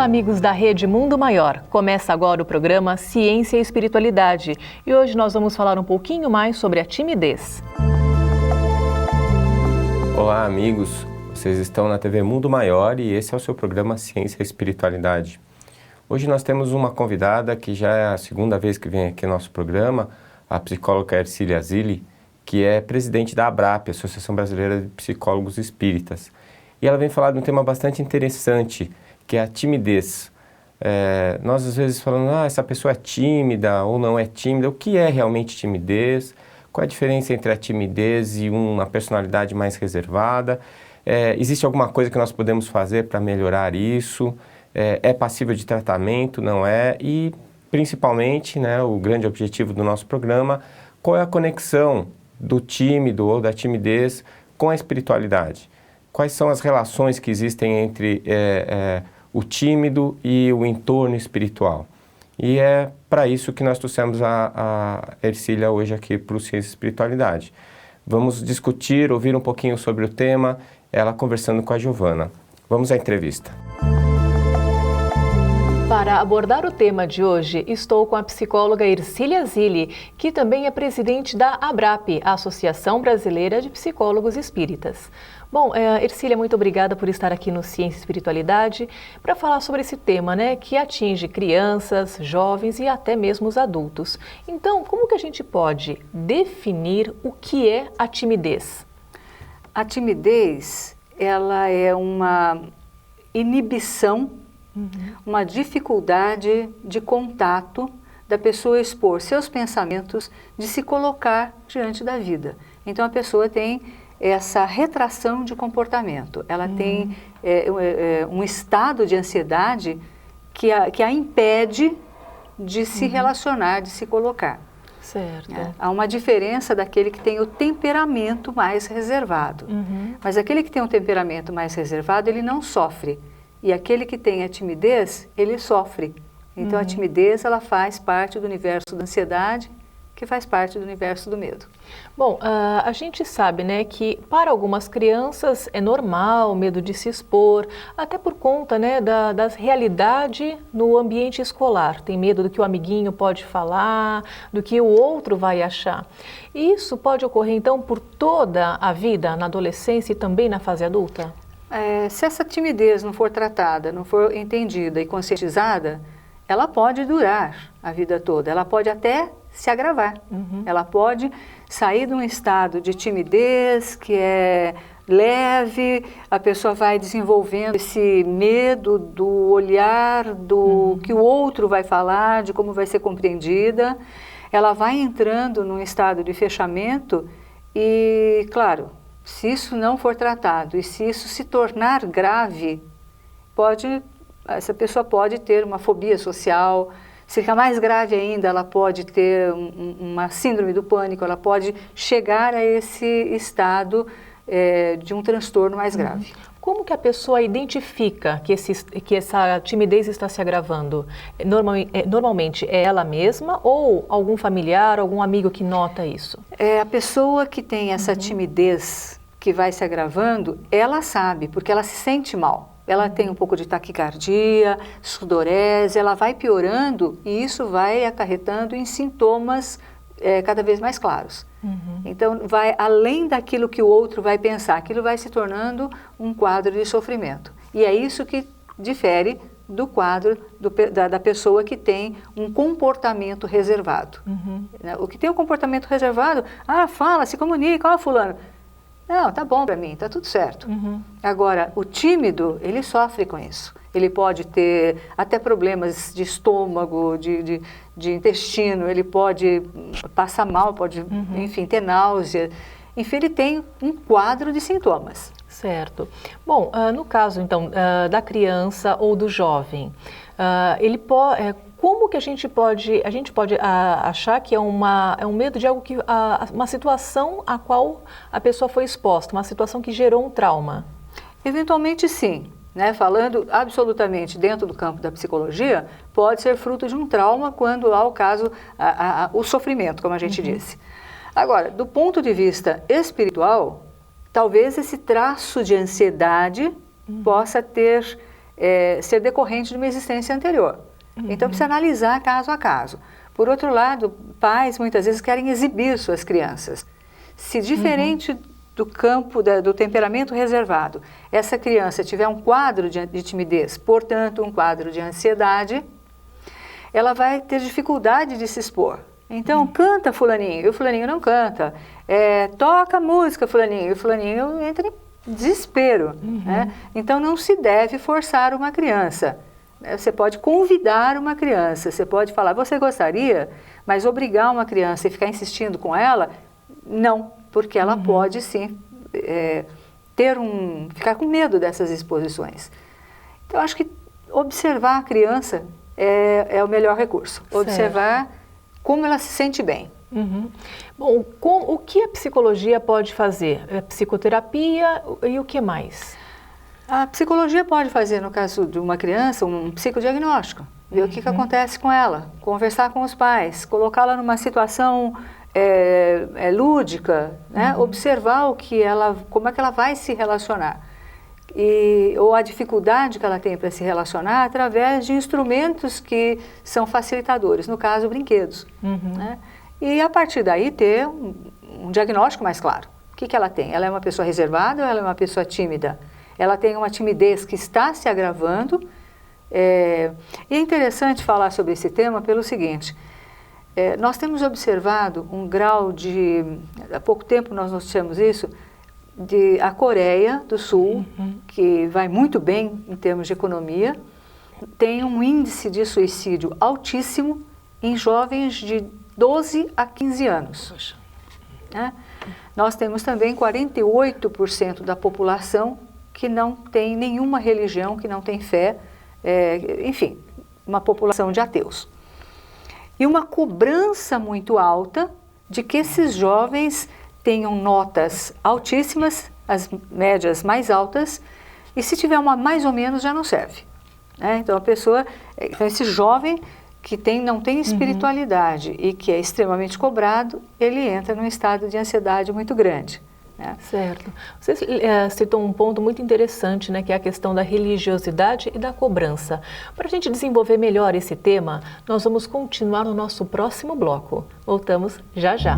Olá, amigos da Rede Mundo Maior. Começa agora o programa Ciência e Espiritualidade e hoje nós vamos falar um pouquinho mais sobre a timidez. Olá, amigos. Vocês estão na TV Mundo Maior e esse é o seu programa Ciência e Espiritualidade. Hoje nós temos uma convidada que já é a segunda vez que vem aqui no nosso programa, a psicóloga Ercília Zilli, que é presidente da ABRAP, Associação Brasileira de Psicólogos Espíritas. E ela vem falar de um tema bastante interessante, que é a timidez. Nós às vezes falamos, essa pessoa é tímida ou não é tímida. O que é realmente timidez? Qual é a diferença entre a timidez e uma personalidade mais reservada? Existe alguma coisa que nós podemos fazer para melhorar isso? É passível de tratamento? Não é? E principalmente, o grande objetivo do nosso programa, qual é a conexão do tímido ou da timidez com a espiritualidade? Quais são as relações que existem entre o tímido e o entorno espiritual? E é para isso que nós trouxemos a Ercília hoje aqui para o Ciência e Espiritualidade. Vamos discutir, ouvir um pouquinho sobre o tema, ela conversando com a Giovana. Vamos à entrevista. Para abordar o tema de hoje, estou com a psicóloga Ercília Zilli, que também é presidente da ABRAP, a Associação Brasileira de Psicólogos Espíritas. Bom, Ercília, muito obrigada por estar aqui no Ciência e Espiritualidade para falar sobre esse tema, que atinge crianças, jovens e até mesmo os adultos. Então, como que a gente pode definir o que é a timidez? A timidez, ela é uma inibição, uma dificuldade de contato da pessoa expor seus pensamentos, de se colocar diante da vida. Então, a pessoa tem essa retração de comportamento, ela tem um estado de ansiedade que a impede de se relacionar, de se colocar. Certo. Há uma diferença daquele que tem o temperamento mais reservado. Mas aquele que tem um temperamento mais reservado, ele não sofre. E aquele que tem a timidez, ele sofre. Então a timidez, ela faz parte do universo da ansiedade, que faz parte do universo do medo. Bom, a gente sabe, que para algumas crianças é normal o medo de se expor, até por conta, das realidades no ambiente escolar. Tem medo do que o amiguinho pode falar, do que o outro vai achar. E isso pode ocorrer, então, por toda a vida, na adolescência e também na fase adulta? Se essa timidez não for tratada, não for entendida e conscientizada, ela pode durar a vida toda, ela pode até se agravar. Ela pode sair de um estado de timidez que é leve, a pessoa vai desenvolvendo esse medo do olhar, do que o outro vai falar, de como vai ser compreendida. Ela vai entrando num estado de fechamento e, claro, se isso não for tratado e se isso se tornar grave, essa pessoa pode ter uma fobia social. Se ficar mais grave ainda, ela pode ter uma síndrome do pânico, ela pode chegar a esse estado de um transtorno mais grave. Como que a pessoa identifica que essa timidez está se agravando? Normalmente é ela mesma ou algum familiar, algum amigo que nota isso? A pessoa que tem essa timidez que vai se agravando, ela sabe, porque ela se sente mal. Ela tem um pouco de taquicardia, sudorese, ela vai piorando e isso vai acarretando em sintomas cada vez mais claros. Então, vai além daquilo que o outro vai pensar, aquilo vai se tornando um quadro de sofrimento. E é isso que difere do quadro da pessoa que tem um comportamento reservado. O que tem um comportamento reservado, fala, se comunica, fulano. Não, tá bom para mim, tá tudo certo. Agora, o tímido, ele sofre com isso. Ele pode ter até problemas de estômago, de intestino, ele pode passar mal, pode, enfim, ter náusea. Enfim, ele tem um quadro de sintomas. Certo. Bom, no caso, então, da criança ou do jovem, como que a gente pode achar que é um medo de algo uma situação a qual a pessoa foi exposta, uma situação que gerou um trauma? Eventualmente sim, falando absolutamente dentro do campo da psicologia, pode ser fruto de um trauma quando há o caso, o sofrimento, como a gente disse. Agora, do ponto de vista espiritual, talvez esse traço de ansiedade possa ter ser decorrente de uma existência anterior. Então, precisa analisar caso a caso. Por outro lado, pais muitas vezes querem exibir suas crianças. Se diferente do campo, do temperamento reservado, essa criança tiver um quadro de timidez, portanto, um quadro de ansiedade, ela vai ter dificuldade de se expor. Então, canta fulaninho, e o fulaninho não canta. Toca música fulaninho, e o fulaninho entra em desespero. Né? Então, não se deve forçar uma criança. Você pode convidar uma criança, você pode falar, você gostaria, mas obrigar uma criança e ficar insistindo com ela, não, porque ela pode sim ficar com medo dessas exposições. Então, acho que observar a criança é o melhor recurso, observar como ela se sente bem. Bom, o que a psicologia pode fazer? A psicoterapia e o que mais? A psicologia pode fazer, no caso de uma criança, um psicodiagnóstico, ver o que acontece com ela, conversar com os pais, colocá-la numa situação lúdica, né? Observar como é que ela vai se relacionar, ou a dificuldade que ela tem para se relacionar através de instrumentos que são facilitadores, no caso, brinquedos. Né? E a partir daí ter um diagnóstico mais claro. O que ela tem? Ela é uma pessoa reservada ou ela é uma pessoa tímida? Ela tem uma timidez que está se agravando. E é interessante falar sobre esse tema pelo seguinte, nós temos observado um grau há pouco tempo nós noticiamos isso, a Coreia do Sul, que vai muito bem em termos de economia, tem um índice de suicídio altíssimo em jovens de 12 a 15 anos. Né? Nós temos também 48% da população que não tem nenhuma religião, que não tem fé, enfim, uma população de ateus. E uma cobrança muito alta de que esses jovens tenham notas altíssimas, as médias mais altas, e se tiver uma mais ou menos já não serve. Né? Então esse jovem que não tem espiritualidade e que é extremamente cobrado, ele entra num estado de ansiedade muito grande. Certo. Você citou um ponto muito interessante, né, que é a questão da religiosidade e da cobrança. Para a gente desenvolver melhor esse tema, nós vamos continuar no nosso próximo bloco. Voltamos já já.